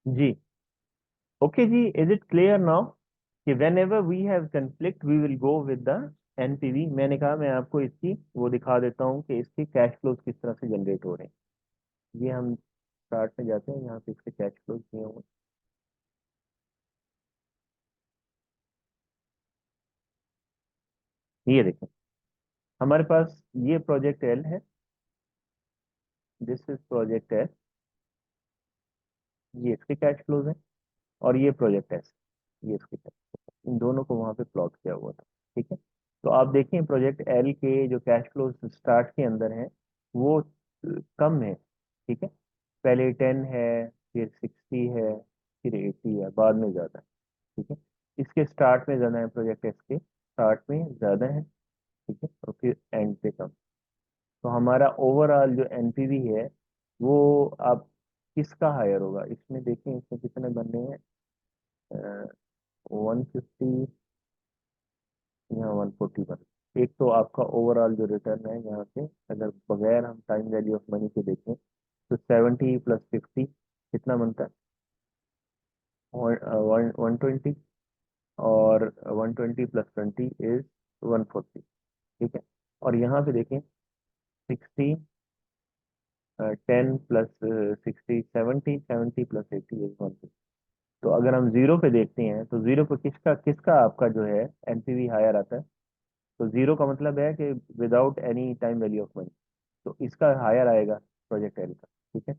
जी। Okay जी, is it clear now कि whenever we have conflict we will go with the NPV. मैंने कहा मैं आपको इसकी वो दिखा देता हूँ कि इसके कैश फ्लोज किस तरह से जनरेट हो रहे हैं। ये हम स्टार्ट में जाते हैं, यहाँ पे इसके कैश फ्लोज दिए हुए हैं। ये देखें, हमारे पास ये प्रोजेक्ट एल है, दिस इज प्रोजेक्ट एल, ये इसके कैश फ्लोज हैं। और ये प्रोजेक्ट एस, ये इसके कैश, इन दोनों को वहां पे प्लॉट किया हुआ था। ठीक है, तो आप देखें प्रोजेक्ट एल के जो कैश फ्लो स्टार्ट के अंदर है वो कम है। ठीक है, पहले 10 है, फिर 60 है, फिर 80 है, बाद में ज्यादा है। ठीक है, इसके स्टार्ट में ज्यादा है, प्रोजेक्ट एस के स्टार्ट में ज्यादा है। ठीक है, और फिर एंड पे कम। तो हमारा ओवरऑल जो एनपीवी है वो आप किसका हायर होगा इसमें देखें, इसमें कितने बनने हैं, 150, यहाँ 141। एक तो आपका ओवरऑल जो रिटर्न है यहाँ से, अगर बगैर हम टाइम वैल्यू ऑफ मनी के देखें तो 70 + 50 कितना बनता है, 120। और 120 + 20 इज 140। ठीक है, और यहाँ पे देखें 60, 10 + 60 70, 70 + 80 इज 150। तो अगर हम जीरो पे देखते हैं तो जीरो पे किसका किसका आपका जो है एनपीवी हायर आता है। तो जीरो का मतलब है कि without any time value of money, तो इसका हायर आएगा प्रोजेक्ट एल का। ठीक है,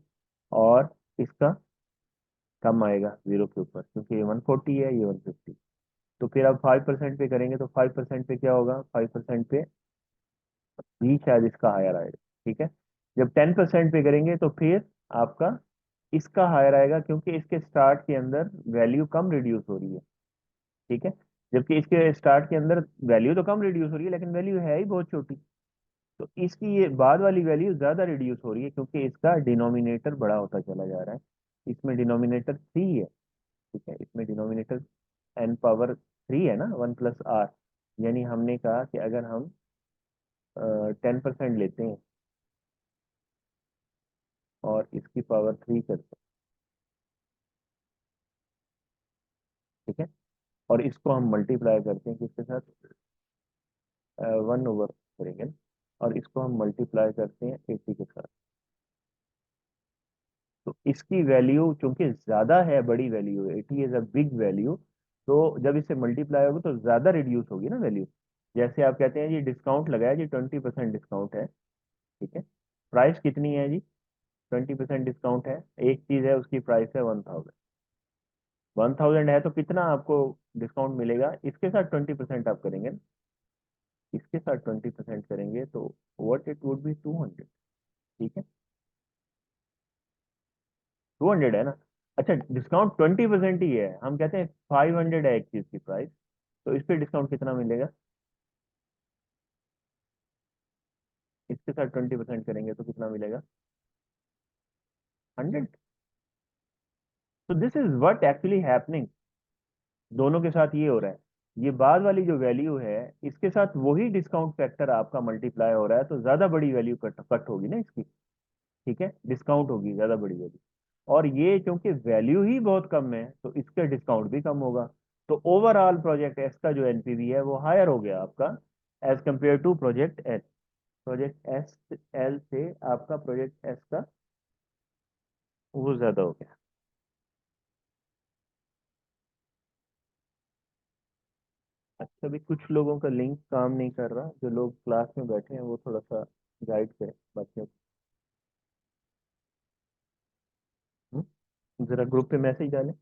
और इसका कम आएगा जीरो के ऊपर, क्योंकि ये 140 है, ये 150। तो फिर आप 5% पे करेंगे तो 5% पे क्या होगा, 5% पे भी शायद इसका हायर आएगा। ठीक है, जब 10% पे करेंगे तो फिर आपका इसका हायर आएगा, क्योंकि इसके स्टार्ट के अंदर वैल्यू कम रिड्यूस हो रही है। ठीक है, जबकि इसके स्टार्ट के अंदर वैल्यू तो कम रिड्यूस हो रही है, लेकिन वैल्यू है ही बहुत छोटी। तो इसकी ये बाद वाली वैल्यू ज्यादा रिड्यूस हो रही है, क्योंकि इसका डिनोमिनेटर बड़ा होता चला जा रहा है। इसमें डिनोमिनेटर 3 है। ठीक है, इसमें डिनोमिनेटर n पावर 3 है ना, 1 + r। यानी हमने कहा कि अगर हम 10% लेते हैं और इसकी पावर 3 करते हैं, ठीक है, और इसको हम मल्टीप्लाई करते हैं किसके साथ, 1 ओवर करेंगे ना, और इसको हम मल्टीप्लाई करते हैं 80 के साथ। तो इसकी वैल्यू चूंकि ज्यादा है, बड़ी वैल्यू है, 80 इज अ बिग वैल्यू। तो जब इससे मल्टीप्लाई होगा तो ज्यादा रिड्यूस होगी ना वैल्यू। जैसे आप कहते हैं जी डिस्काउंट लगाया जी, 20% डिस्काउंट है। ठीक है, प्राइस कितनी है जी, 20% डिस्काउंट है, एक चीज है उसकी प्राइस है 1000। 1000 है तो कितना आपको डिस्काउंट मिलेगा, इसके साथ 20% आप करेंगे ना, इसके साथ 20% करेंगे तो व्हाट इट वुड बी 200। ठीक है, 200 है ना। अच्छा, डिस्काउंट 20% ही है, हम कहते हैं 500 है एक चीज की प्राइस, तो इस पे डिस्काउंट कितना मिलेगा, इसके साथ 20% करेंगे तो कितना मिलेगा, 100। तो this is what actually happening, दोनों के साथ ये हो रहा है। ये बाद वाली जो वैल्यू है इसके साथ वही डिस्काउंट फैक्टर आपका मल्टीप्लाई हो रहा है, तो ज्यादा बड़ी वैल्यू कट कट होगी ना इसकी। ठीक है, डिस्काउंट होगी ज्यादा बड़ी वैल्यू। और ये क्योंकि वैल्यू ही बहुत कम है तो इसका डिस्काउंट भी कम होगा। तो ओवरऑल प्रोजेक्ट एस का जो एनपीवी है वो हायर हो गया आपका, as compare to project L. Project S L से आपका प्रोजेक्ट एस का वो ज्यादा हो गया। अच्छा, अभी कुछ लोगों का लिंक काम नहीं कर रहा, जो लोग क्लास में बैठे हैं वो थोड़ा सा गाइड करें बच्चों को। जरा ग्रुप पे मैसेज डालें,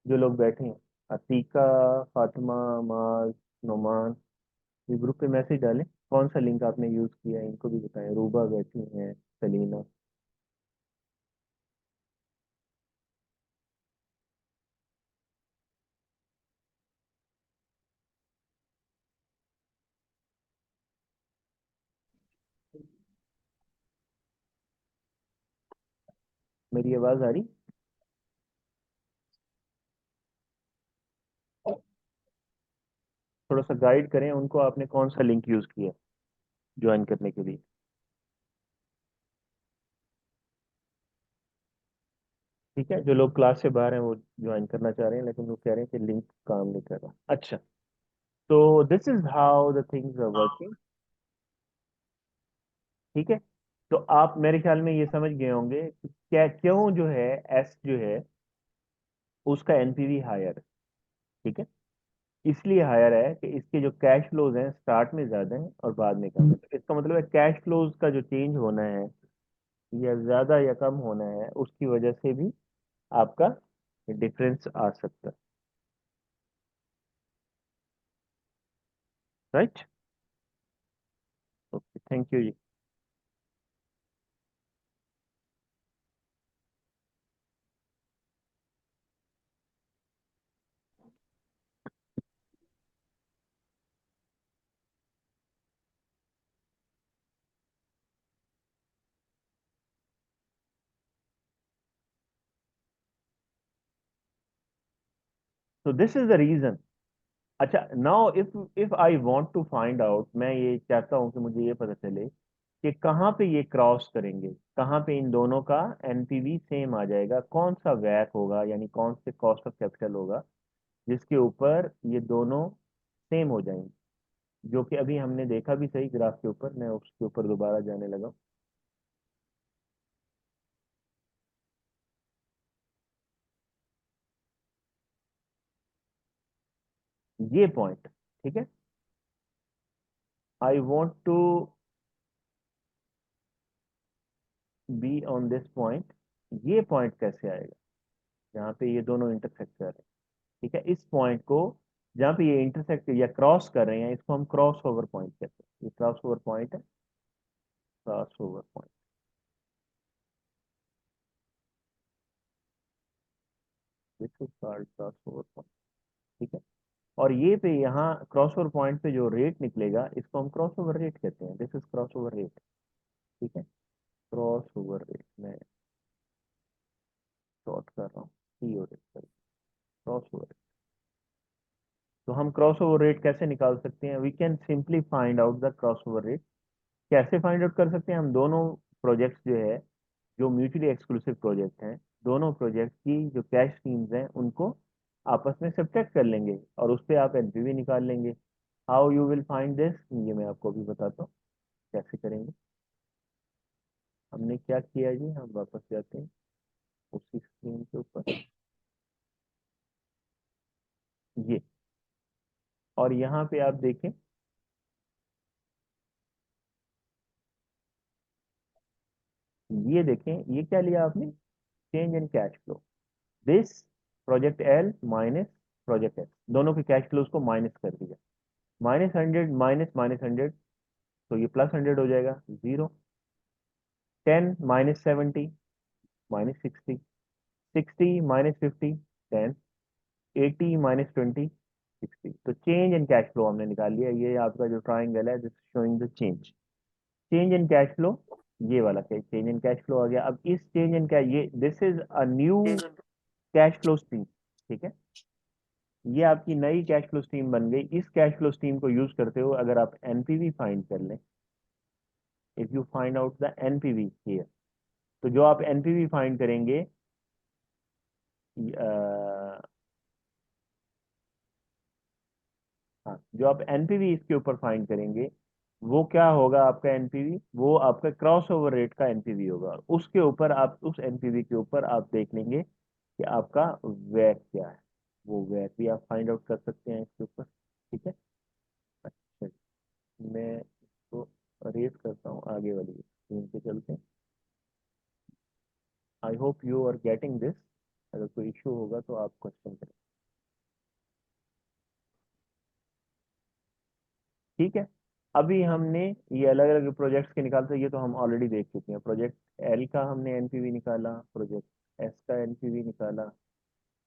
जो लोग बैठे हैं, अतीका, फातिमा, माज, नोमान, ये ग्रुप पे मैसेज डालें कौन सा लिंक आपने यूज किया है, इनको भी बताएं। रूबा बैठी हैं, सलीना। मेरी आवाज आ रही, थोड़ा सा गाइड करें उनको, आपने कौन सा लिंक यूज किया ज्वाइन करने के लिए। ठीक है, जो लोग क्लास से बाहर हैं वो ज्वाइन करना चाह रहे हैं, लेकिन वो कह रहे हैं कि लिंक काम नहीं कर रहा। अच्छा, तो this is how the things are working. ठीक है, तो आप मेरे ख्याल में ये समझ गए होंगे कि क्या क्यों जो है एस जो है उसका एनपीवी हायर है। ठीक है, इसलिए हायर है कि इसके जो कैश फ्लोज हैं स्टार्ट में ज्यादा हैं और बाद में कम है। तो इसका मतलब है कैश फ्लोज का जो चेंज होना है या ज्यादा या कम होना है, उसकी वजह से भी आपका डिफरेंस आ सकता है। राइट, ओके, थैंक यू जी। तो दिस इज द रीजन। अच्छा, now if I want to find out, मैं ये चाहता हूँ कि मुझे ये पता चले कि कहाँ पे ये क्रॉस करेंगे, कहाँ पे इन दोनों का एनपीवी सेम आ जाएगा, कौन सा वैक होगा, यानी कौन से कॉस्ट ऑफ कैपिटल होगा जिसके ऊपर ये दोनों सेम हो जाएंगे। जो कि अभी हमने देखा भी सही ग्राफ के ऊपर, मैं उसके ऊपर दोबारा जाने लगा हूं। ये पॉइंट, ठीक है, I want to be on this point. ये पॉइंट कैसे आएगा जहाँ पे ये दोनों इंटरसेक्ट कर रहे हैं। ठीक है, इस पॉइंट को जहाँ पे ये इंटरसेक्ट या क्रॉस कर रहे हैं, इसको हम क्रॉस ओवर पॉइंट कहते हैं। ये क्रॉस ओवर पॉइंट है, cross over point. This is called cross over point. ठीक है, और ये पे यहाँ क्रॉस ओवर पॉइंट पे जो रेट निकलेगा इसको हम क्रॉस ओवर रेट कहते हैं। This is cross over rate. ठीक है, क्रॉस ओवर रेट मैं शॉर्ट कर रहा हूँ, C O rate, cross over. तो हम क्रॉस ओवर रेट कैसे निकाल सकते हैं? We can simply find out the cross over rate. कैसे फाइंड आउट कर सकते हैं? हम दोनों प्रोजेक्ट्स जो है, जो म्यूचुअली एक्सक्लूसिव प्रोजेक्ट हैं, दोनों प्रोजेक्ट की जो कैश स्कीम्स हैं उनको आपस में सब्ट्रैक्ट कर लेंगे और उस पर आप एनपीवी निकाल लेंगे। How you will find this, ये मैं आपको भी बताता हूँ कैसे करेंगे। हमने क्या किया जी, हम वापस जाते हैं उसी स्क्रीन के ऊपर, ये, और यहाँ पे आप देखें, ये देखें, ये क्या लिया आपने, change in cash flow. This project L minus project x, दोनों के कैश फ्लोज को माइनस कर दिया। -100 माइनस -100, तो ये +100 हो जाएगा, 0। 10 -70 -60, 60 -50 10, 80 -20 60। तो चेंज इन कैश फ्लो हमने निकाल लिया। ये आपका जो ट्राइंगल है, this showing the change, change in cash flow. ये वाला चेंज इन कैश फ्लो आ गया। अब इस चेंज इन कैश, ये this is a new cash flow stream. ठीक है, ये आपकी नई कैश फ्लो स्ट्रीम बन गई। इस कैश फ्लो स्ट्रीम को यूज करते हुए अगर आप एनपीवी फाइंड कर लें, if you find out the NPV here, तो जो आप एनपीवी फाइंड करेंगे, हाँ, जो आप एनपीवी इसके ऊपर फाइंड करेंगे वो क्या होगा, आपका एनपीवी वो आपका क्रॉस ओवर रेट का एनपीवी होगा। उसके ऊपर आप, उस एनपीवी के ऊपर आप देख लेंगे कि आपका वैट क्या है। वो वैट भी आप फाइंड आउट कर सकते हैं इसके ऊपर। ठीक है, अच्छा, मैं इसको रेस करता हूँ, आगे वाली स्क्रीन पे चलते हैं। I hope you are getting this. अगर कोई इशू होगा तो आप क्वेश्चन करें। ठीक है, अभी हमने ये अलग अलग प्रोजेक्ट्स के निकालते, ये तो हम ऑलरेडी देख चुके हैं। प्रोजेक्ट एल का हमने एनपीवी निकाला, प्रोजेक्ट एस का एनपीवी निकाला।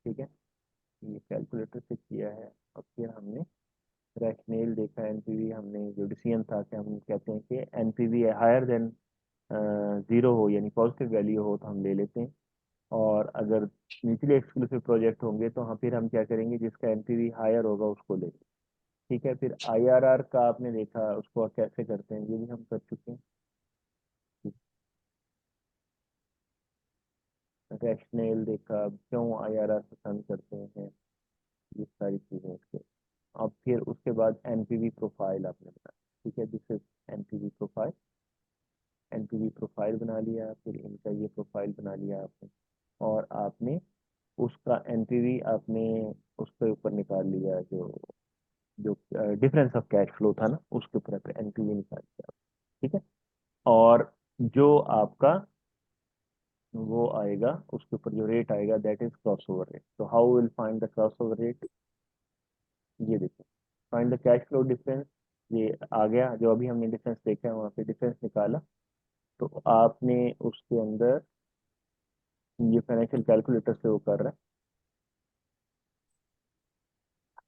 ठीक है, ये कैलकुलेटर से किया है। और फिर हमने रैशनल देखा, एनपीवी हमने जो डिसीजन था कि हम कहते हैं कि एनपीवी हायर देन 0 हो, यानी पॉजिटिव वैल्यू हो तो हम ले लेते हैं। और अगर म्यूचुअली एक्सक्लूसिव प्रोजेक्ट होंगे तो हम फिर हम क्या करेंगे, जिसका एनपीवी हायर होगा उसको लेंगे। ठीक है, फिर आईआरआर का आपने देखा, उसको कैसे करते हैं ये भी हम कर चुके हैं। रैशनल देखा, क्यों आईआरआर पसंद करते हैं, ये सारी चीजें इसके। अब फिर उसके बाद एनपीवी प्रोफाइल आपने बनाया, ठीक है, this is NPV profile. NPV profile बना लिया, फिर इनका ये प्रोफाइल बना लिया आपने, और आपने उसका एनपीवी आपने उसके ऊपर निकाल लिया, जो जो डिफरेंस ऑफ कैश फ्लो था ना, उसके ऊपर एनपीवी निकाल लिया, ठीक है। और जो आपका वो आएगा, उसके ऊपर जो रेट आएगा, that is cross over rate. तो how will find the cross over rate, ये देखो, find the cash flow difference, ये आ गया, जो अभी हमने डिफरेंस देखा है वहां पे डिफरेंस निकाला। तो आपने उसके अंदर ये फाइनेंशियल कैलकुलेटर से वो कर रहा है।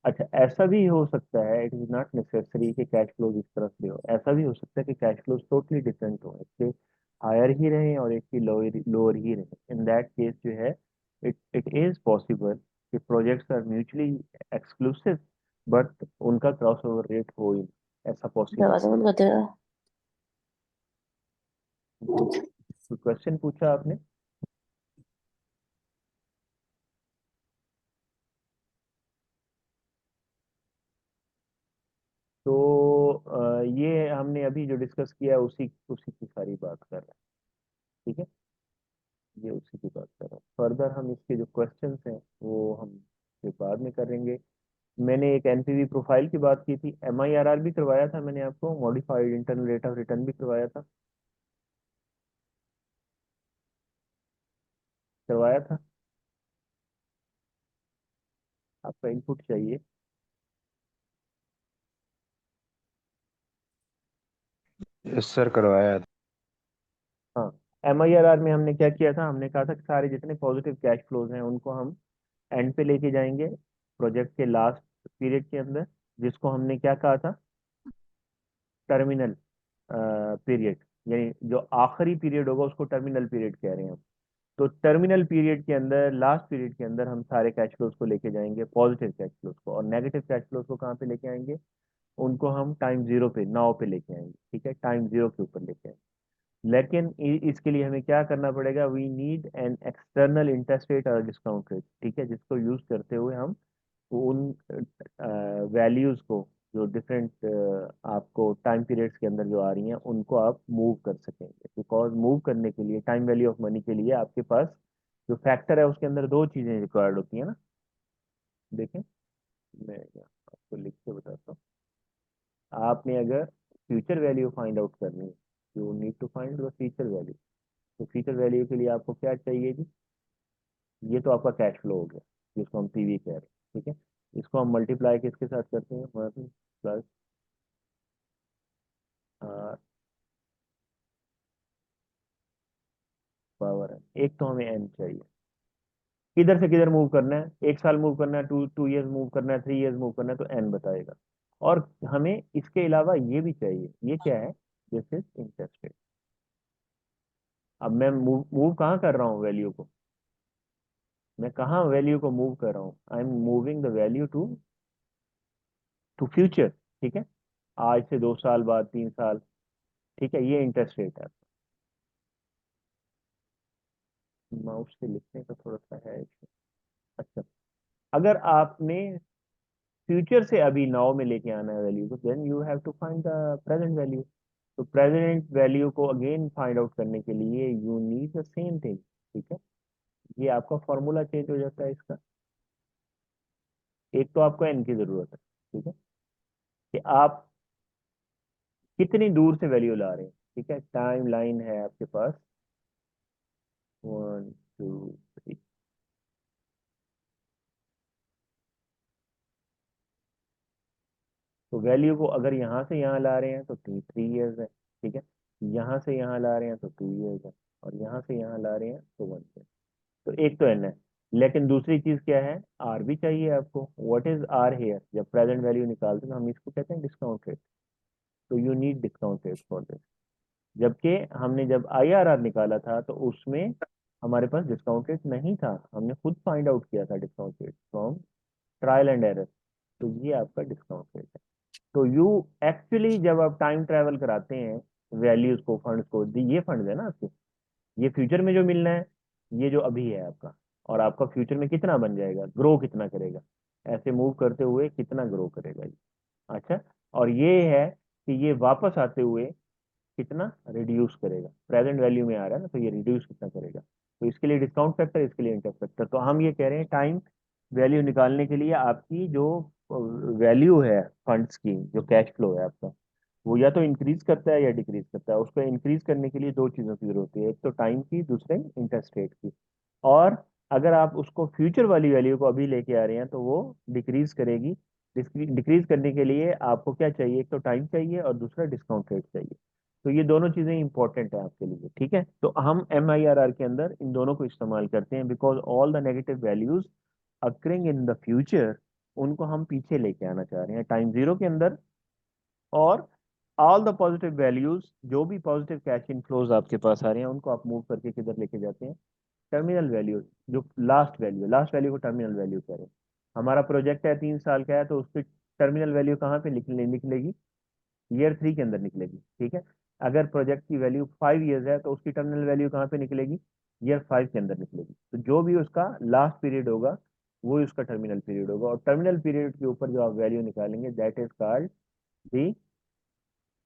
अच्छा, ऐसा भी हो सकता है, इट इज नॉट नेसेसरी कि कैश फ्लो इस तरफ से हो, ऐसा भी हो सकता है कि कैश फ्लो टोटली डिफरेंट हो, इसके हायर ही रहे और एक की लोअर लोअर ही रहे। इन दैट केस जो है, इट इट इज पॉसिबल कि projects are mutually exclusive, but उनका क्रॉस ओवर रेट हो ही नहीं। ऐसा पॉसिबल दरवाजा बंद कर देगा। है। तो क्वेश्चन पूछा आपने। तो ये हमने अभी जो डिस्कस किया है, उसी उसी की सारी बात कर रहे हैं, ठीक है। ये उसी की बात कर रहे हैं, फर्दर हम इसके जो क्वेश्चंस हैं वो हम फिर बाद में करेंगे। मैंने एक एनपीवी प्रोफाइल की बात की थी, एमआईआरआर भी करवाया था मैंने आपको, modified internal rate of return भी करवाया था, करवाया था। आपका इनपुट चाहिए। यस सर, करवाया था। हाँ, एमआईआरआर में हमने क्या किया था, हमने कहा था कि सारे जितने पॉजिटिव कैश फ्लोज हैं उनको हम एंड पे लेके जाएंगे, प्रोजेक्ट के लास्ट पीरियड के अंदर, जिसको हमने क्या कहा था, टर्मिनल पीरियड, यानी जो आखिरी पीरियड होगा उसको टर्मिनल पीरियड कह रहे हैं हम। तो टर्मिनल पीरियड के अंदर, लास्ट पीरियड के अंदर हम सारे कैश फ्लोज को लेके जाएंगे, पॉजिटिव कैश फ्लोज को, और नेगेटिव कैश फ्लोज को कहाँ पे लेके आएंगे, उनको हम टाइम जीरो पे, नाव पे लेके आएंगे, ठीक है, टाइम जीरो के ऊपर लेके आएंगे। लेकिन इसके लिए हमें क्या करना पड़ेगा, we need an external interest rate और डिस्काउंट रेट, ठीक है, जिसको यूज करते हुए हम उन वैल्यूज को, जो डिफरेंट आपको टाइम पीरियड्स के अंदर जो आ रही हैं, उनको आप मूव कर सकेंगे। बिकॉज मूव करने के लिए, टाइम वैल्यू ऑफ मनी के लिए, आपके पास जो फैक्टर है उसके अंदर दो चीजें रिक्वायर्ड होती है ना। देखें, मैं यहाँ आपको लिख के बताता हूँ। आपने अगर फ्यूचर वैल्यू फाइंड आउट करनी है, you need to find the future value. तो फ्यूचर वैल्यू के लिए आपको क्या चाहिए जी, ये तो आपका कैश फ्लो हो गया, जिसको हम पीवी कह रहे हैं, ठीक है। इसको हम मल्टीप्लाई किसके साथ करते हैं, प्लस पावर है, एक तो हमें एन चाहिए। किधर से किधर मूव करना है, एक साल मूव करना है, टू टू ईयर्स मूव करना है, 3 ईयर्स मूव करना है, तो एन बताएगा। और हमें इसके अलावा ये भी चाहिए, ये क्या है, दिस इज इंटरेस्ट रेट। अब मैं मूव मूव कहाँ कर रहा हूँ वैल्यू को, मैं कहाँ वैल्यू को मूव कर रहा हूँ, I am moving the value to to future, ठीक है, आज से 2 साल बाद, 3 साल, ठीक है, ये इंटरेस्ट रेट है। माउस से लिखने का थोड़ा सा है issue। अच्छा, अगर आपने फ्यूचर से अभी नाउ में लेके आना है वैल्यू को, then you have to find the present value. तो प्रेजेंट वैल्यू को अगेन फाइंड आउट करने के लिए you need the same thing, ठीक है। ये आपका फॉर्मूला चेंज हो जाता है इसका। एक तो आपको एन की जरूरत है, ठीक है, कि आप कितनी दूर से वैल्यू ला रहे हैं, ठीक है। टाइम लाइन है आपके पास 1 2 3। तो वैल्यू को अगर यहाँ से यहाँ ला रहे हैं तो 3 ईयर्स है, ठीक है। यहाँ से यहाँ ला रहे हैं तो 2 ईयर्स है, और यहाँ से यहाँ ला रहे हैं तो 1 ईयर। तो एक तो एन है, लेकिन दूसरी चीज क्या है, आर भी चाहिए आपको। व्हाट इज आर हेयर, जब प्रेजेंट वैल्यू निकालते हैं तो हम इसको कहते हैं डिस्काउंट रेट। तो you need discount rate for this. जबकि हमने जब आईआरआर निकाला था तो उसमें हमारे पास डिस्काउंट रेट नहीं था, हमने खुद फाइंड आउट किया था discount rate from trial and error. तो ये आपका डिस्काउंट रेट है। तो यू एक्चुअली जब आप टाइम ट्रैवल कराते हैं वैल्यूज को, फंड्स को, ये फंड्स है ना आपके, ये फ्यूचर में जो मिलना है, ये जो अभी है आपका, और आपका फ्यूचर में कितना बन जाएगा, ग्रो कितना करेगा, ऐसे मूव करते हुए कितना ग्रो करेगा ये। अच्छा, और ये है कि ये वापस आते हुए कितना रिड्यूस करेगा, प्रेजेंट वैल्यू में आ रहा है ना, तो ये रिड्यूस कितना करेगा। तो इसके लिए डिस्काउंट फैक्टर, इसके लिए इंटरेस्ट फैक्टर। तो हम ये कह रहे हैं टाइम वैल्यू निकालने के लिए आपकी जो वैल्यू है फंड्स की, जो कैश फ्लो है आपका, वो या तो इंक्रीज करता है या डिक्रीज करता है। उसको इंक्रीज करने के लिए दो चीजों की जरूरत है, एक तो टाइम की, दूसरे इंटरेस्ट रेट की। और अगर आप उसको फ्यूचर वाली वैल्यू को अभी लेके आ रहे हैं तो वो डिक्रीज करेगी। डिक्रीज करने के लिए आपको क्या चाहिए, एक तो टाइम चाहिए और दूसरा डिस्काउंट रेट चाहिए। तो ये दोनों चीजें इंपॉर्टेंट है आपके लिए, ठीक है। तो हम MIRR के अंदर इन दोनों को इस्तेमाल करते हैं, because all the negative values occurring in the future, उनको हम पीछे लेके आना चाह रहे हैं टाइम जीरो के अंदर। और ऑल द पॉजिटिव वैल्यूज, जो भी पॉजिटिव कैश इनफ्लोज आपके पास आ रहे हैं, उनको आप मूव करके किधर लेके जाते हैं, टर्मिनल वैल्यू। जो लास्ट वैल्यू को टर्मिनल वैल्यू कह रहे हैं। हमारा प्रोजेक्ट है 3 साल का है, तो उसकी टर्मिनल वैल्यू कहाँ पे निकलेगी, ईयर 3 के अंदर निकलेगी, ठीक है। अगर प्रोजेक्ट की वैल्यू 5 ईयर्स है तो उसकी टर्मिनल वैल्यू कहाँ पे निकलेगी, ईयर 5 के अंदर निकलेगी। तो जो भी उसका लास्ट पीरियड होगा वो उसका टर्मिनल पीरियड होगा, और टर्मिनल पीरियड के ऊपर जो आप वैल्यू निकालेंगे that is called the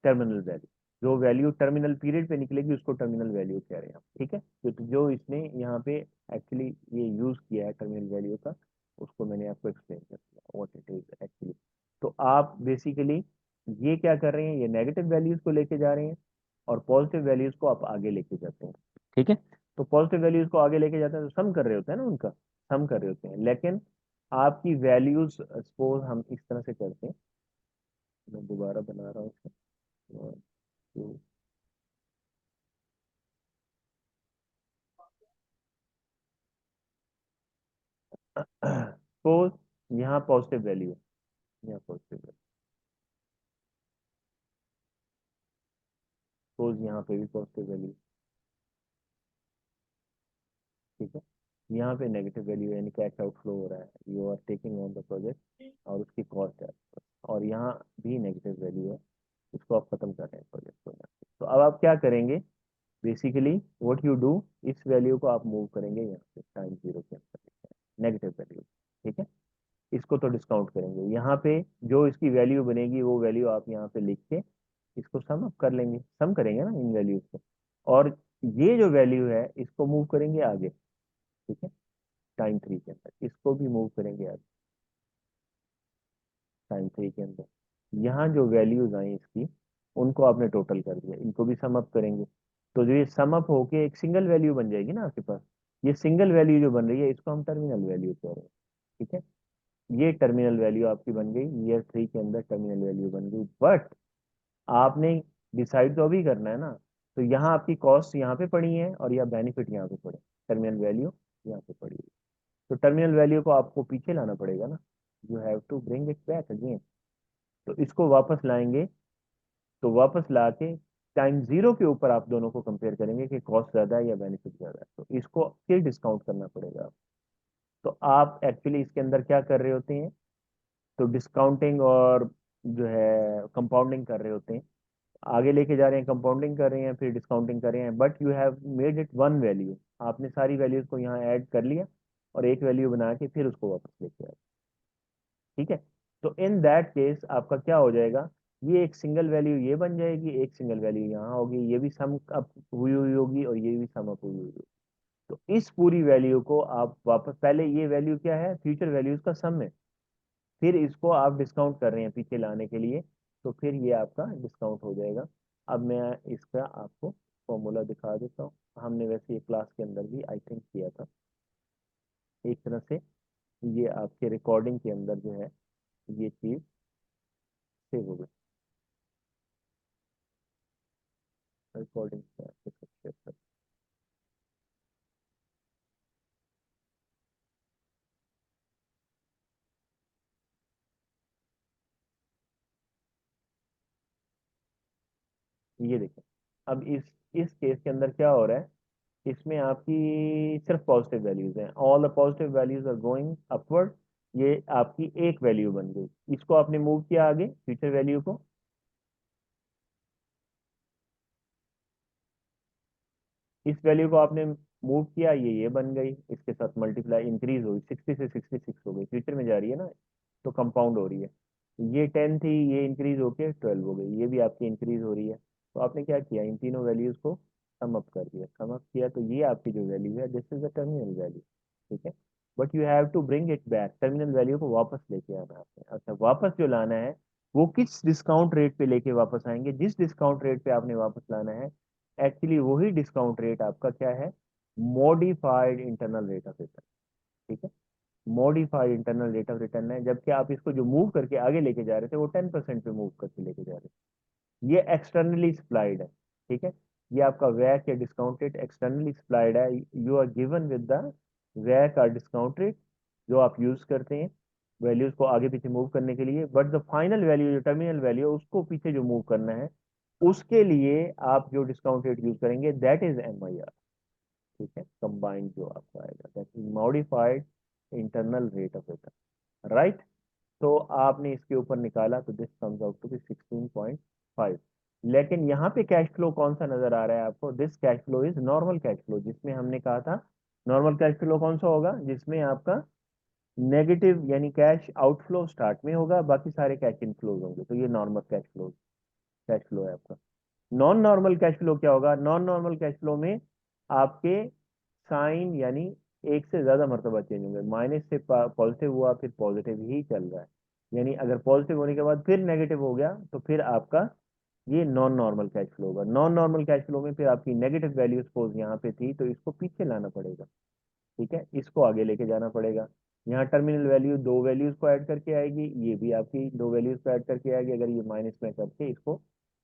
terminal value. जो वैल्यू टर्मिनल पीरियड पे निकलेगी उसको टर्मिनल वैल्यू कह रहे हैं हम, ठीक है। तो जो इसने यहाँ पे एक्चुअली ये यूज किया है टर्मिनल वैल्यू का, उसको मैंने आपको एक्सप्लेन कर दिया व्हाट इट इज एक्चुअली। तो आप बेसिकली ये क्या कर रहे हैं, ये नेगेटिव वैल्यूज को लेके जा रहे हैं और पॉजिटिव वैल्यूज को आप आगे लेके जाते हैं, ठीक है। तो पॉजिटिव वैल्यूज को आगे लेके जाते हैं तो सम कर रहे होते हैं ना उनका, सम कर रहे होते हैं। लेकिन आपकी वैल्यूज सपोज हम इस तरह से करते हैं, मैं दोबारा बना रहा हूँ इसको। सपोज यहाँ पॉजिटिव वैल्यू है, यहाँ पॉजिटिव वैल्यू, सपोज यहाँ पे भी पॉजिटिव वैल्यू, ठीक है। यहाँ पे नेगेटिव वैल्यू यानी कैश आउटफ्लो हो रहा है, you are taking on the project और उसकी कॉस्ट है। और यहाँ भी नेगेटिव वैल्यू है, इसको आप खत्म कर रहे हैं प्रोजेक्ट को यहाँ पे। तो अब आप क्या करेंगे, बेसिकली व्हाट यू डू, इस वैल्यू को आप मूव करेंगे यहाँ पे टाइम जीरो के अंदर, नेगेटिव वैल्यू, ठीक है। इसको तो डिस्काउंट करेंगे, यहाँ पे जो इसकी वैल्यू बनेगी वो वैल्यू आप यहाँ पे लिख के इसको सम अप कर लेंगे, सम करेंगे ना इन वैल्यूज को। और ये जो वैल्यू है इसको मूव करेंगे आगे, ठीक है, टाइम 3 के अंदर इसको भी मूव करेंगे आगे टाइम 3 के अंदर। यहाँ जो वैल्यूज आई इसकी, उनको आपने टोटल कर दिया, इनको भी सम अप करेंगे। तो जो ये सम अप होके एक सिंगल वैल्यू बन जाएगी ना आपके पास, ये सिंगल वैल्यू जो बन रही है इसको हम टर्मिनल वैल्यू कह रहे हैं, ठीक है। ये टर्मिनल वैल्यू आपकी बन गई, ईयर 3 के अंदर टर्मिनल वैल्यू बन गई। बट आपने डिसाइड तो अभी करना है ना, तो यहाँ आपकी कॉस्ट यहाँ पे पड़ी है और या बेनिफिट यहाँ पे पड़े, टर्मिनल वैल्यू यहाँ पे पड़ी है। तो टर्मिनल वैल्यू को आपको पीछे लाना पड़ेगा ना, you have to bring it back again. तो इसको वापस लाएंगे, तो वापस ला के टाइम जीरो के ऊपर आप दोनों को कंपेयर करेंगे कि कॉस्ट ज्यादा है या बेनिफिट ज्यादा है, तो इसको फिर डिस्काउंट करना पड़ेगा। तो आप एक्चुअली इसके अंदर क्या कर रहे होते हैं, तो डिस्काउंटिंग और जो है कंपाउंडिंग कर रहे होते हैं। आगे लेके जा रहे हैं, कंपाउंडिंग कर रहे हैं, फिर डिस्काउंटिंग कर रहे हैं, but you have made it one value. आपने सारी वैल्यूज को यहाँ ऐड कर लिया और एक वैल्यू बना के फिर उसको वापस लेके आए, ठीक है। तो इन दैट केस आपका क्या हो जाएगा, ये एक सिंगल वैल्यू ये बन जाएगी, एक सिंगल वैल्यू यहाँ होगी, ये भी सम अप हुई हुई होगी और ये भी सम अप हुई हुई होगी। तो इस पूरी वैल्यू को आप वापस, पहले ये वैल्यू क्या है, फ्यूचर वैल्यूज का सम है, फिर इसको आप डिस्काउंट कर रहे हैं पीछे लाने के लिए, तो फिर ये आपका डिस्काउंट हो जाएगा। अब मैं इसका आपको फॉर्मूला दिखा देता हूँ, हमने वैसे ये क्लास के अंदर भी आई थिंक किया था एक तरह से। ये आपके रिकॉर्डिंग के अंदर जो है ये चीज सेव हो गई, रिकॉर्डिंग से आपके साथ शेयर कर। ये देखें, अब इस केस के अंदर क्या हो रहा है, इसमें आपकी सिर्फ पॉजिटिव वैल्यूज हैं, all the positive values are going upward. ये आपकी एक वैल्यू बन गई, इसको आपने मूव किया आगे फ्यूचर वैल्यू को, इस वैल्यू को आपने मूव किया, ये बन गई, इसके साथ मल्टीप्लाई इंक्रीज हुई, 60 से 66 हो गई, फ्यूचर में जा रही है ना, तो कंपाउंड हो रही है। ये 10 थी, ये इंक्रीज होके 12 हो गई, ये भी आपकी इंक्रीज हो रही है। तो आपने क्या किया, इन तीनों वैल्यूज को सम अप कर दिया, सम अप किया, तो ये आपकी जो वैल्यू है, this is the terminal value. ठीक है, but you have to bring it back, terminal value को वापस लेके आना है आपने। अच्छा, वापस जो लाना है वो किस डिस्काउंट रेट पे लेके वापस आएंगे, जिस डिस्काउंट रेट पे आपने वापस लाना है, एक्चुअली वही डिस्काउंट रेट आपका क्या है, modified internal rate of return. ठीक है, modified internal rate of return है, जबकि आप इसको जो मूव करके आगे लेके जा रहे थे वो 10% पे मूव करके लेके जा रहे थे। ये एक्सटर्नली सप्लाइड है। ठीक है, ये आपका वैक या डिस्काउंट रेट एक्सटर्नली सप्लाइड है, you are given with the वैक और डिस्काउंट रेट जो आप यूज करते हैं वैल्यूज को आगे पीछे मूव करने के लिए, बट द फाइनल वैल्यू जो टर्मिनल वैल्यू है उसको पीछे जो मूव करना है, उसके लिए आप जो डिस्काउंट रेट यूज करेंगे दैट इज MIR। ठीक है, कंबाइंड जो आपका आएगा that is modified internal rate of return, right. तो आपने इसके ऊपर निकाला तो this comes out to be 16.5। लेकिन यहाँ पे कैश फ्लो कौन सा नजर आ रहा है आपको, this cash flow is normal cash flow, जिसमें हमने कहा था नॉर्मल कैश फ्लो कौन सा होगा, जिसमें आपका नेगेटिव यानी कैश आउटफ्लो स्टार्ट में होगा, बाकी सारे कैश इनफ्लोज होंगे, तो ये नॉर्मल कैश फ्लो है आपका। नॉन नॉर्मल कैश फ्लो क्या होगा, नॉन नॉर्मल कैश फ्लो में आपके साइन यानी एक से ज्यादा मरतबा चेंज होंगे, माइनस से पॉजिटिव हुआ फिर पॉजिटिव ही चल रहा है, यानी अगर पॉजिटिव होने के बाद फिर नेगेटिव हो गया तो फिर आपका ये नॉन नॉर्मल कैश फ्लो होगा। नॉन नॉर्मल कैश फ्लो में फिर आपकी नेगेटिव वैल्यू सपोज यहाँ पे थी तो इसको पीछे लाना पड़ेगा। ठीक है, इसको आगे लेके जाना पड़ेगा। यहाँ टर्मिनल वैल्यू दो वैल्यूज को ऐड करके आएगी, ये भी आपकी दो वैल्यूज को ऐड करके आएगी, अगर ये माइनस में करके इसको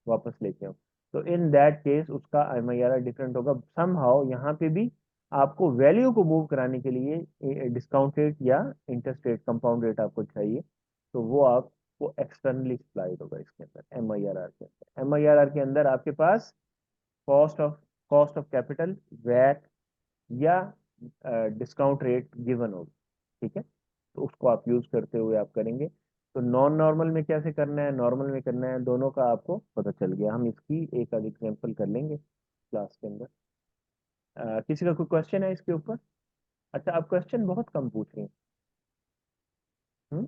वापस लेके आओ तो इन दैट केस उसका MIR डिफरेंट होगा। समहाउ यहाँ पे भी आपको वैल्यू को मूव कराने के लिए डिस्काउंट रेट या इंटरेस्ट रेट कंपाउंड रेट आपको चाहिए, तो वो आपको एक्सटर्नली सप्लाइड होगा इसके अंदर, MIRR के अंदर। MIRR के अंदर आपके पास कॉस्ट ऑफ कैपिटल, वैट या डिस्काउंट रेट गिवन होगी। ठीक है, तो उसको आप यूज करते हुए आप करेंगे। तो नॉन नॉर्मल में कैसे करना है, नॉर्मल में करना है, दोनों का आपको पता चल गया। हम इसकी एक आध एग्जांपल कर लेंगे क्लास के अंदर। किसी का कोई क्वेश्चन है इसके ऊपर? अच्छा, आप क्वेश्चन बहुत कम पूछ रहे हैं।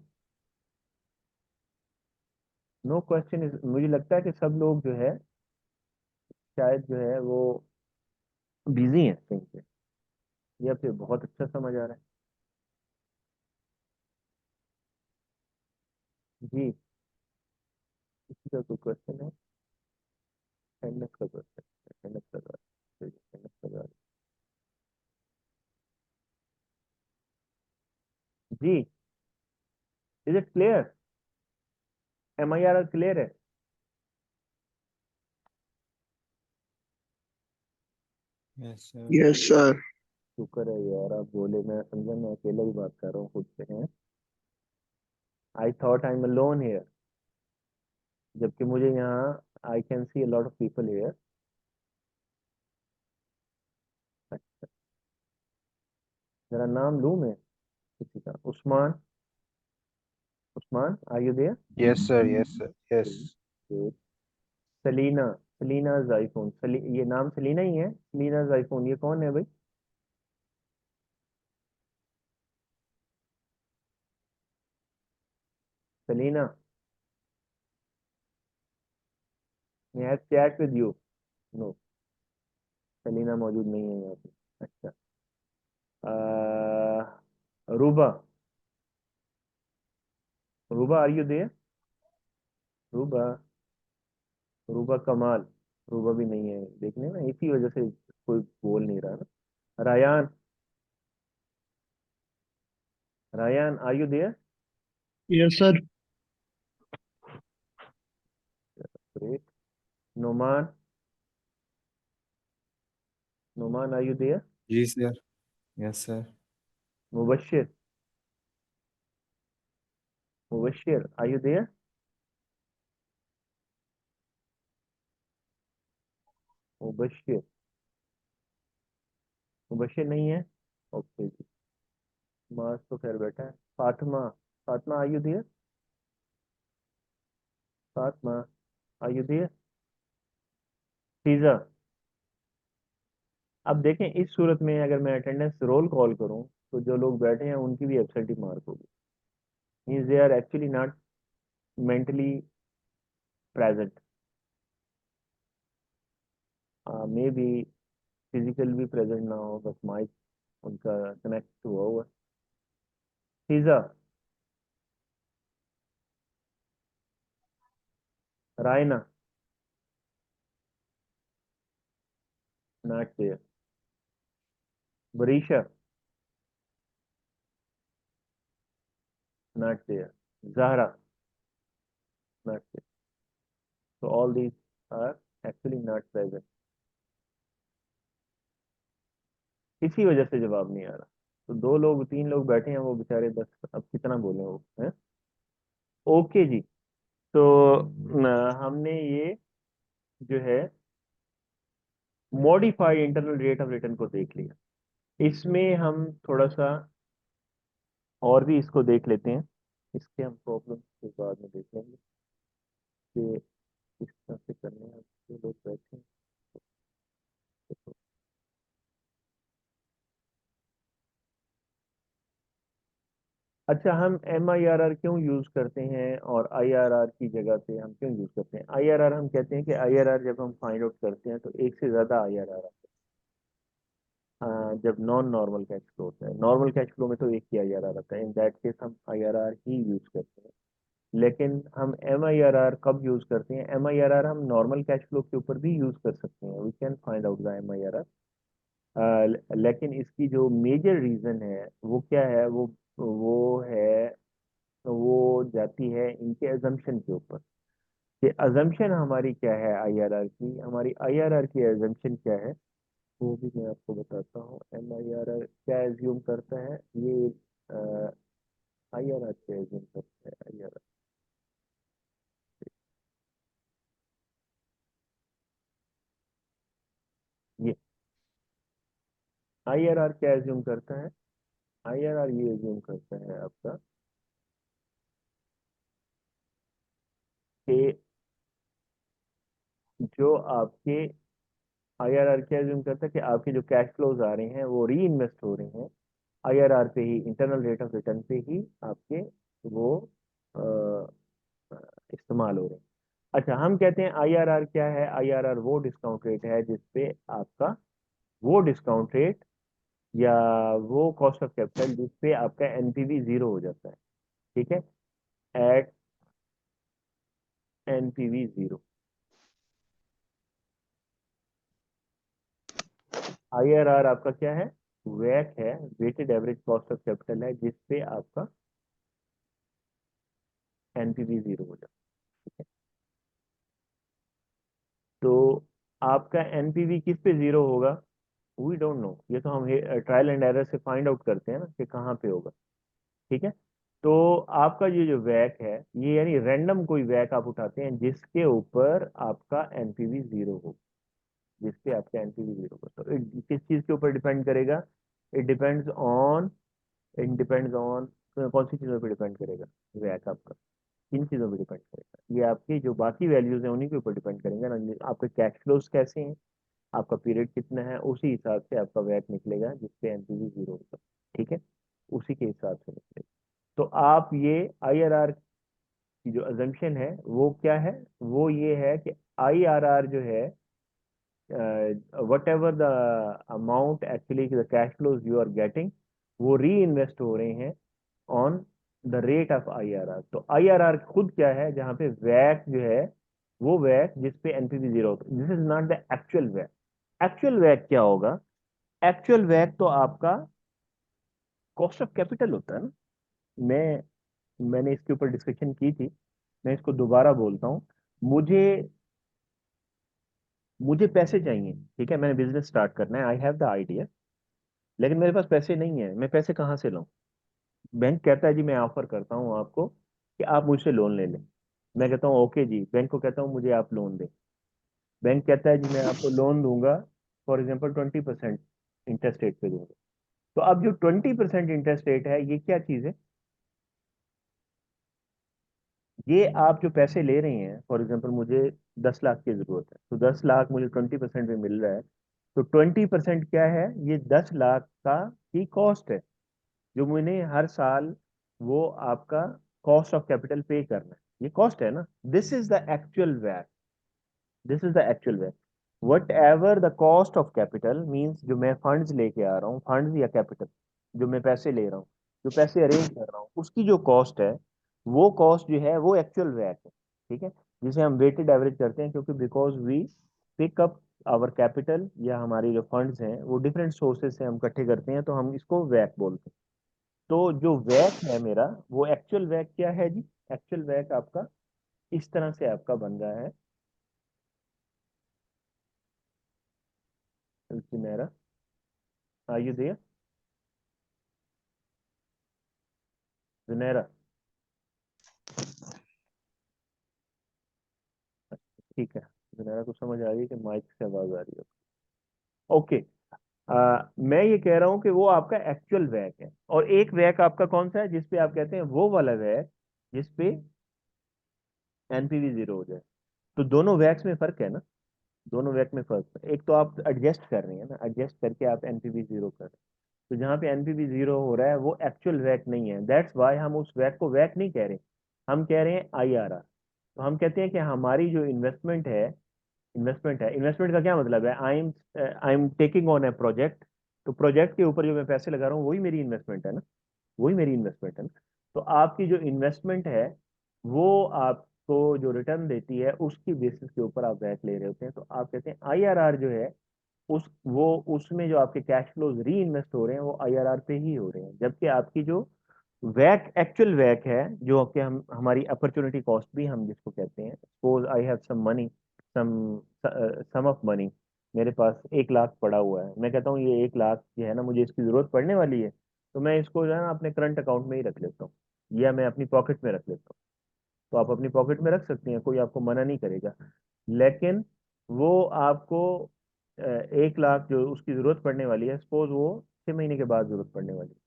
नो क्वेश्चन इज, मुझे लगता है कि सब लोग जो है शायद जो है वो बिजी हैं कहीं पे, या फिर बहुत अच्छा समझ आ रहा है। जी, किसी का कोई क्वेश्चन है? अटेंडेंस का क्वेश्चन, अटेंडेंस का सवाल, अटेंडेंस का सवाल। जी, is it clear, MIRR clear है? Yes sir. Yes sir. शुक्र है यार, आप बोले, मैं समझा मैं अकेला ही बात कर रहा हूँ खुद से हैं। I thought I am alone here, जबकि मुझे यहाँ I can see a lot of people here. मेरा नाम लूँ मैं किसी का, Usman, Usman are you there? Yes sir. Yes sir. Yes. Salina, Salina जाइफून, ये नाम सलीना ही है, सलीना जाइफून, ये कौन है भाई? सलीना, मैं have chat with you. No, Salina मौजूद नहीं है यहाँ पे। अच्छा, Ruba, Ruba are you there? Ruba, Ruba Kamal, Ruba भी नहीं है देखने में, इसी वजह से कोई बोल नहीं रहा ना। Rayan, Rayan are you there? Yes sir. Great. Noman, Noman are you there? जी sir. Yes sir. Mubashir, Mubashir are you there? Mubashir, Mubashir नहीं है, ओके जी। मार्स तो खैर बैठा है। Fatima, Fatima are you there? Fatima are you there? Fiza, अब देखें इस सूरत में अगर मैं अटेंडेंस रोल कॉल करूं तो जो लोग बैठे हैं उनकी भी एब्सेंटी मार्क होगी, means they are actually not mentally present, maybe physical भी प्रेजेंट ना हो, बस माइक उनका कनेक्ट हुआ हुआ। Fiza, Raina, not there. Barisha, not there. Zahra, not there. So all these are actually not present, इसी वजह से जवाब नहीं आ रहा। तो दो लोग तीन लोग बैठे हैं, वो बेचारे बस अब कितना बोले वो हैं। ओके जी। तो हमने ये जो है modified internal rate of return को देख लिया। इसमें हम थोड़ा सा और भी इसको देख लेते हैं, इसके हम प्रॉब्लम के बाद में देख लेंगे कि किस तरह से करने हैं। जो लोग बैठे हैं तो अच्छा, हम MIRR क्यों यूज करते हैं और IRR की जगह पे हम क्यों यूज करते हैं? IRR हम कहते हैं कि IRR जब हम फाइंड आउट करते हैं तो एक से ज्यादा IRR जब नॉन नॉर्मल कैश फ्लो होता है। नॉर्मल कैश फ्लो में तो एक ही IRR आता है, इन दैट केस हम IRR ही यूज करते हैं। लेकिन हम MIRR कब यूज करते हैं? MIRR हम नॉर्मल कैश फ्लो के ऊपर भी यूज कर सकते हैं, we can find out the MIRR। लेकिन इसकी जो मेजर रीजन है वो क्या है? वो है, वो जाती है इनके अजम्पशन के ऊपर कि अजम्पशन हमारी क्या है IRR की। हमारी IRR की अजम्पशन क्या है वो भी मैं आपको बताता हूँ। MIRR क्या एज्यूम करता है? ये IRR क्या एज्यूम करता है? IRR ये IRR क्या एज्यूम करता है? IRR ये एज्यूम करता है आपका कि जो आपके IRR क्या एज्यूम करता है कि आपके जो कैश फ्लोज आ रहे हैं वो री इन्वेस्ट हो रहे हैं IRR पे ही, इंटरनल रेट ऑफ रिटर्न पे ही आपके वो अ, इस्तेमाल हो रहे हैं। अच्छा, हम कहते हैं IRR क्या है? IRR वो डिस्काउंट रेट है जिसपे आपका, वो डिस्काउंट रेट या वो कॉस्ट ऑफ कैपिटल जिसपे आपका NPV जीरो हो जाता है। ठीक है, एट NPV जीरो। IRR आपका क्या है? वैक है, weighted average cost of capital है, जिसपे आपका NPV जीरो हो जाता है। तो आपका NPV किस पे जीरो होगा? वी डोंट नो, ये तो हम ट्रायल एंड एरर से फाइंड आउट करते हैं ना कि कहाँ पे होगा। ठीक है, तो आपका ये जो वैक है, ये यानी रैंडम कोई वैक आप उठाते हैं जिसके ऊपर आपका NPV जीरो हो, जिसके आपका NPV जीरो हो। तो किस चीज के ऊपर डिपेंड करेगा? It depends on, it depends on, कौन सी चीजों पर डिपेंड करेगा वैक आपका? किन चीजों पर डिपेंड करेगा? ये आपकी जो बाकी वैल्यूज हैं उन्हीं के ऊपर डिपेंड करेंगे ना। आपके कैश फ्लोज कैसे हैं, आपका पीरियड कितना है, उसी हिसाब से आपका वैट निकलेगा जिसपे NPV जीरो होगा। ठीक है, उसी के हिसाब से निकलेगा। तो आप ये IRR की जो अजम्पशन है वो क्या है? वो ये है कि IRR जो है, whatever the amount actually the cash flows you are getting, वो री इन्वेस्ट हो रहे हैं on the rate of IRR। तो IRR खुद क्या है? जहां पे वैट जो है वो वैट जिसपे NPV जीरो होता है, this is not the actual वैट। एक्चुअल वैट क्या होगा? एक्चुअल वैट तो आपका कॉस्ट ऑफ कैपिटल होता है ना। मैंने इसके ऊपर डिस्कशन की थी, मैं इसको दोबारा बोलता हूँ। मुझे मुझे पैसे चाहिए, ठीक है, मैंने बिजनेस स्टार्ट करना है, आई हैव द आइडिया, लेकिन मेरे पास पैसे नहीं है, मैं पैसे कहाँ से लाऊं? बैंक कहता है जी मैं ऑफर करता हूँ आपको कि आप मुझसे लोन ले लें। मैं कहता हूँ ओके जी, बैंक को कहता हूँ मुझे आप लोन दें। बैंक कहता है जी मैं आपको लोन दूंगा, फॉर एग्जाम्पल 20% इंटरेस्ट रेट पे दूंगा। तो अब जो 20% इंटरेस्ट रेट है ये क्या चीज है? ये आप जो पैसे ले रहे हैं, फॉर एग्जाम्पल मुझे 10 लाख की जरूरत है, तो 10 लाख मुझे 20% में मिल रहा है, तो 20% क्या है, ये 10 लाख का की कॉस्ट है जो मैंने हर साल, वो आपका कॉस्ट ऑफ कैपिटल पे करना है, ये कॉस्ट है ना। This is the actual weight, this is the actual weight. Whatever the cost of capital means, जो मैं फंड्स लेके आ रहा हूँ, फंड्स या कैपिटल, जो मैं पैसे ले रहा हूँ, जो पैसे अरेंज कर रहा हूँ, उसकी जो कॉस्ट है, वो कॉस्ट जो है वो एक्चुअल वैट है। ठीक है, जिसे हम वेटेड एवरेज करते हैं, क्योंकि because we pick up our capital, या हमारी जो फंड्स हैं वो डिफरेंट सोर्सेज से हम इकट्ठे करते हैं, तो हम इसको वैक बोलते हैं। तो जो वैक है मेरा, वो एक्चुअल वैक क्या है जी, एक्चुअल वैक आपका इस तरह से आपका बन रहा है। मेरा, आर यू देयर जुनैरा? ठीक है, जुनैरा को समझ आ रही है कि माइक से आवाज आ रही है। ओके, मैं ये कह रहा हूँ कि वो आपका एक्चुअल वैक है, और एक वैक आपका कौन सा है जिसपे आप कहते हैं वो वाला वैक जिसपे एनपीवी जीरो हो जाए। तो दोनों वैक्स में फर्क है ना, दोनों वैक में फर्क है। एक तो आप एडजस्ट कर रहे हैं ना, एडजस्ट करके आप एनपीवी जीरो कर रहे हैं, तो जहाँ पे एनपीवी जीरो हो रहा है वो एक्चुअल वैक नहीं है। दैट्स वाई हम उस वैक को वैक नहीं कह रहे, हम कह रहे हैं आईआरआर। तो हम कहते हैं कि हमारी जो इन्वेस्टमेंट का क्या मतलब है, I am taking on A project. तो प्रोजेक्ट के ऊपर जो मैं पैसे लगा रहा हूँ वही मेरी इन्वेस्टमेंट है ना, वही मेरी इन्वेस्टमेंट है ना। तो आपकी जो इन्वेस्टमेंट है वो आपको जो रिटर्न देती है उसकी बेसिस के ऊपर आप वैट ले रहे होते हैं। तो आप कहते हैं आईआरआर जो है, उस वो उसमें जो आपके कैश फ्लोज री इन्वेस्ट हो रहे हैं वो आईआरआर पे ही हो रहे हैं, जबकि आपकी जो वैक, एक्चुअल वैक है, जो कि हम हमारी अपॉर्चुनिटी कॉस्ट भी हम जिसको कहते हैं, suppose I have some money, some sum of money, मेरे पास 1 लाख पड़ा हुआ है, मैं कहता हूँ ये 1 लाख जो है ना, मुझे इसकी जरूरत पड़ने वाली है, तो मैं इसको जो है ना अपने करंट अकाउंट में ही रख लेता हूँ, या मैं अपनी पॉकेट में रख लेता हूँ। तो आप अपनी पॉकेट में रख सकते हैं, कोई आपको मना नहीं करेगा। लेकिन वो आपको 1 लाख जो उसकी जरूरत पड़ने वाली है, सपोज वो 6 महीने के बाद जरूरत पड़ने वाली है,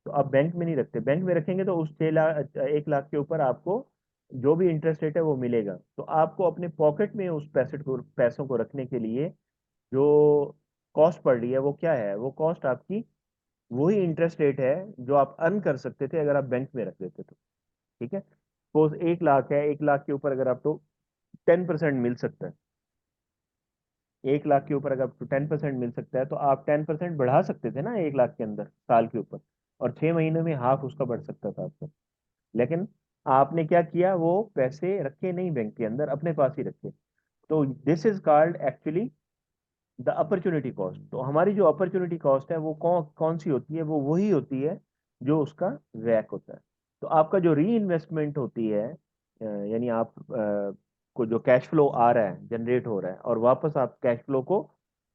तो आप बैंक में नहीं रखते। बैंक में रखेंगे तो उस 6 लाख, 1 लाख के ऊपर आपको जो भी इंटरेस्ट रेट है वो मिलेगा। तो आपको अपने पॉकेट में उस पैसों को रखने के लिए जो कॉस्ट पड़ रही है वो क्या है, वो कॉस्ट आपकी वही इंटरेस्ट रेट है जो आप अर्न कर सकते थे अगर आप बैंक में रख देते तो। ठीक है, सपोज 1 लाख है, 1 लाख के ऊपर अगर आपको 10% मिल सकता है, 1 लाख के ऊपर अगर आपको 10% मिल सकता है, तो आप 10% बढ़ा सकते थे ना 1 लाख के अंदर साल के ऊपर, और 6 महीने में हाफ उसका बढ़ सकता था आपका। लेकिन आपने क्या किया, वो पैसे रखे नहीं बैंक के अंदर, अपने पास ही रखे। तो this is called actually the opportunity cost. तो हमारी जो अपॉर्चुनिटी कॉस्ट है वो कौन सी होती है, वो वही होती है जो उसका वैक होता है। तो आपका जो री इन्वेस्टमेंट होती है, यानी आप को जो कैश फ्लो आ रहा है, जनरेट हो रहा है, और वापस आप कैश फ्लो को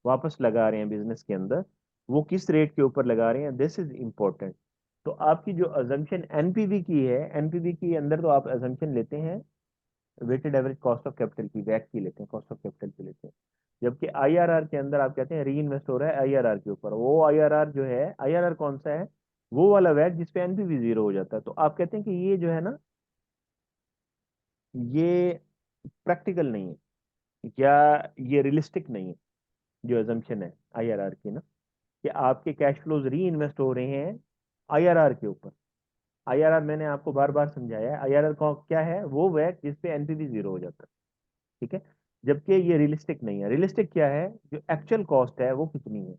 वापस लगा रहे हैं बिजनेस के अंदर, वो किस रेट के ऊपर लगा रहे हैं, दिस इज इम्पोर्टेंट। तो आपकी जो अजम्पशन एनपीवी की है, एनपीवी के अंदर तो आप अजम्पशन लेते हैं weighted average cost of capital की, वैक की लेते हैं, कॉस्ट ऑफ कैपिटल की लेते हैं। जबकि आईआरआर के अंदर आप कहते हैं री इन्वेस्ट हो रहा है आईआरआर के ऊपर। वो आईआरआर जो है, आईआरआर कौन सा है, वो वाला वैक जिसपे एनपीवी जीरो हो जाता है। तो आप कहते हैं कि ये जो है ना, ये प्रैक्टिकल नहीं है, या ये रियलिस्टिक नहीं है, जो एजम्पशन है आईआरआर की ना, कि आपके कैश फ्लोज री इन्वेस्ट हो रहे हैं आईआरआर के ऊपर। आईआरआर मैंने आपको बार बार समझाया है, आईआरआर का क्या है, वो वैक जिसपे एनपीवी जीरो हो जाता है। ठीक है, जबकि ये रियलिस्टिक नहीं है। रियलिस्टिक क्या है, जो एक्चुअल कॉस्ट है वो कितनी है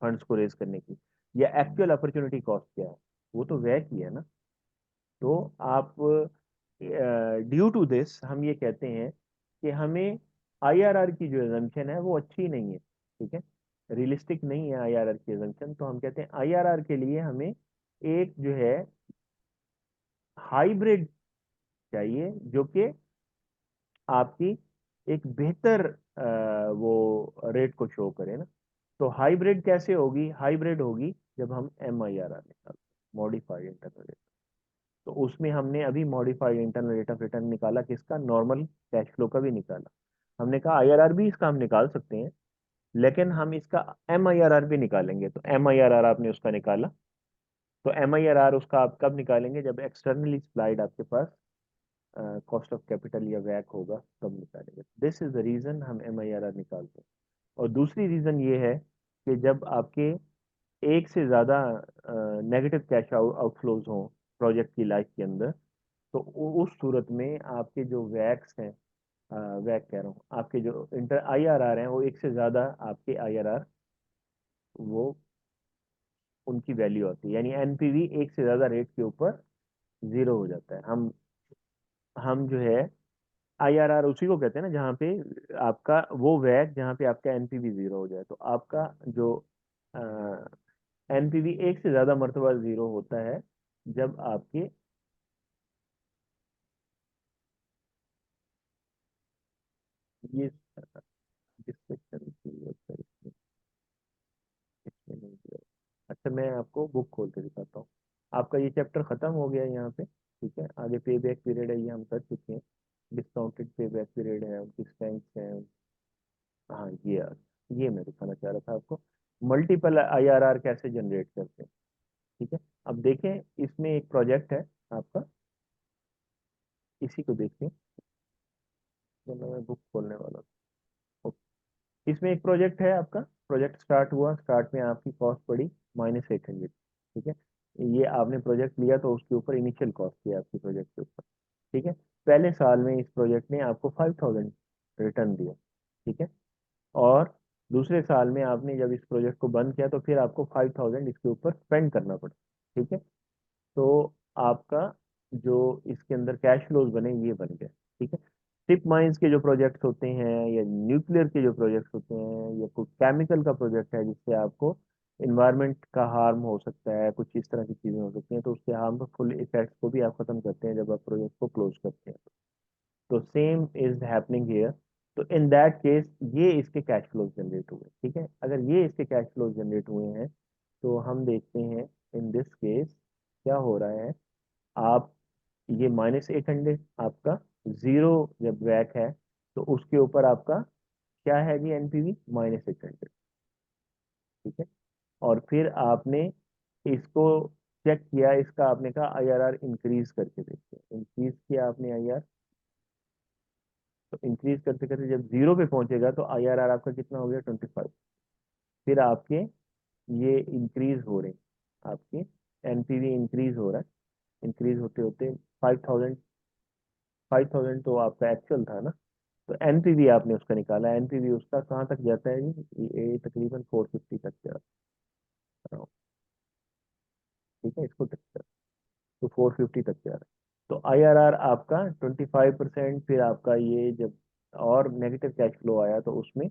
फंड्स को रेज करने की, या एक्चुअल अपॉर्चुनिटी कॉस्ट क्या है, वो तो वह की है ना। तो आप ड्यू टू दिस हम ये कहते हैं कि हमें आईआरआर की जो एजम्पशन है वो अच्छी नहीं है। ठीक है, रियलिस्टिक नहीं है आईआरआर की एजम्पशन। तो हम कहते हैं आईआरआर के लिए हमें एक जो है हाइब्रिड चाहिए, जो कि आपकी एक बेहतर वो रेट को शो करे ना। तो हाइब्रिड कैसे होगी, हाइब्रिड होगी जब हम एम आई आर आर निकालते, मॉडिफाइड इंटरनल रेट। तो उसमें हमने अभी modified internal rate of return निकाला, किसका, नॉर्मल कैश फ्लो का भी निकाला। हमने कहा आईआरआर भी इसका हम निकाल सकते हैं, लेकिन हम इसका एम आई आर आर भी निकालेंगे। तो एम आई आर आर आपने उसका निकाला, तो एम आई आर आर उसका आप कब निकालेंगे, जब एक्सटर्नली सप्लाइड आपके पास कॉस्ट ऑफ कैपिटल या वैक होगा, तब निकालेंगे। दिस इज द रीजन हम एम आई आर आर निकालते हैं। और दूसरी रीज़न ये है कि जब आपके एक से ज़्यादा नेगेटिव कैश आउटफ्लोज हों प्रोजेक्ट की लाइफ के अंदर, तो उस सूरत में आपके जो वैक्स हैं, वैक कह रहा हूँ, आपके जो इंटर IRR हैं, वो एक से ज़्यादा आपके IRR वो उनकी वैल्यू आती है, यानी एनपीवी एक से ज़्यादा रेट के ऊपर जीरो हो जाता है। हम जो है IRR उसी को कहते हैं ना जहाँ पे आपका वो वैक जहाँ पे आपका एनपीवी जीरो हो जाए। तो आपका जो एनपीवी एक से ज्यादा मर्तबा जीरो होता है जब आपके ये डिस्कशन की website में इसमें नहीं दिया। अच्छा, मैं आपको बुक खोल के दिखाता हूँ। आपका ये चैप्टर खत्म हो गया है यहाँ पे, ठीक है। आगे पे बैक पीरियड है, ये हम कर चुके हैं। डिस्काउंटेड पे बैक पीरियड है, उनकी स्ट्रेंथ्स हैं। हाँ, ये मैं दिखाना चाह रहा था आपको, मल्टीपल IRR कैसे जनरेट करते हैं, ठीक है। अब देखें, इसमें एक प्रोजेक्ट है आपका, इसी को देखते हैं। चलो, मैं बुक खोलने वाला हूँ। इसमें एक प्रोजेक्ट है आपका, प्रोजेक्ट स्टार्ट हुआ, स्टार्ट में आपकी कॉस्ट पड़ी -800, ठीक है। ये आपने प्रोजेक्ट लिया तो उसके ऊपर इनिशियल कॉस्ट थी आपकी प्रोजेक्ट के ऊपर, ठीक है। पहले साल में इस प्रोजेक्ट ने आपको 5000 रिटर्न दिया, ठीक है। और दूसरे साल में आपने जब इस प्रोजेक्ट को बंद किया तो फिर आपको 5000 इसके ऊपर स्पेंड करना पड़ा, ठीक है। तो आपका जो इसके अंदर कैश फ्लोज बने ये बन गए, ठीक है। टिप माइंस के जो प्रोजेक्ट्स होते हैं या न्यूक्लियर के जो प्रोजेक्ट्स होते हैं या कोई केमिकल का प्रोजेक्ट है जिससे आपको इन्वायरमेंट का हार्म हो सकता है, कुछ इस तरह की चीजें हो सकती हैं, तो उसके हार्मफुल इफेक्ट्स को भी आप खत्म करते हैं जब आप प्रोजेक्ट को क्लोज करते हैं। तो सेम इज हैपनिंग हियर। तो इन दैट केस ये इसके कैश फ्लोज जनरेट हुए, ठीक है। अगर ये इसके कैश फ्लोज जनरेट हुए हैं तो हम देखते हैं इन दिस केस क्या हो रहा है। आप ये -800 आपका जीरो जब वैक है तो उसके ऊपर आपका क्या है जी, एनपीवी -800, ठीक है। और फिर आपने इसको चेक किया, इसका आपने कहा IRR इंक्रीज करके देखते हैं, इंक्रीज किया आपने IRR। तो इंक्रीज करते करते जब जीरो पे पहुंचेगा तो IRR आपका कितना हो गया, 25। फिर आपके ये इंक्रीज हो रहे हैं, आपके एनपीवी इंक्रीज हो रहा है, इंक्रीज होते होते 5000, 5000 तो आपका एक्चुअल था ना। तो एनपीवी आपने उसका निकाला, एनपीवी उसका कहाँ तक जाता है जी, ये तकरीबन 450 तक जा रहा हूँ, ठीक है। इसको टच कर तो 450 तक जा रहा है। तो IRR आपका 25%। फिर आपका ये जब और नेगेटिव कैश फ्लो आया तो उसमें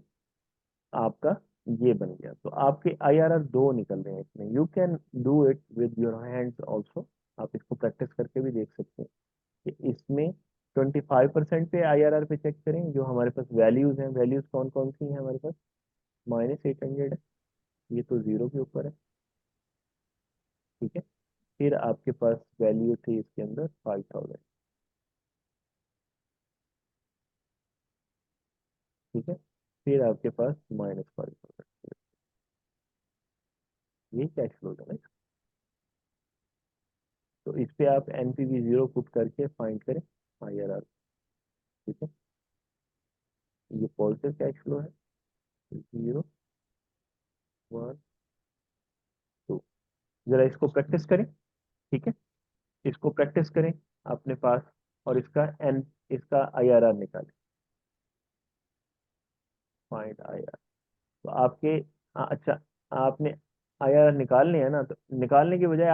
आपका ये बन गया। तो आपके IRR दो निकल रहे हैं इसमें। You can do it with your hands also, आप इसको प्रैक्टिस करके भी देख सकते हैं कि इसमें 25% पे IRR पे चेक करें। जो हमारे पास वैल्यूज हैं, वैल्यूज कौन कौन सी हैं हमारे पास, -800 है, ये तो जीरो के ऊपर है, ठीक है। फिर आपके पास वैल्यू थी इसके अंदर 5000, ठीक है। फिर आपके पास -5000, ये कैश फ्लो है ना। तो इस पे आप एनपीवी जीरो पुट करके फाइंड करें IRR, ठीक है। ये पॉजिटिव कैश फ्लो है, 0, 1, 2। जरा इसको प्रैक्टिस करें, ठीक है। इसको प्रैक्टिस करें अपने पास, और इसका IRR निकालें, फाइंड IRR। तो आपके अच्छा, आपने IRR निकालने हैं ना, तो निकालने के बजाय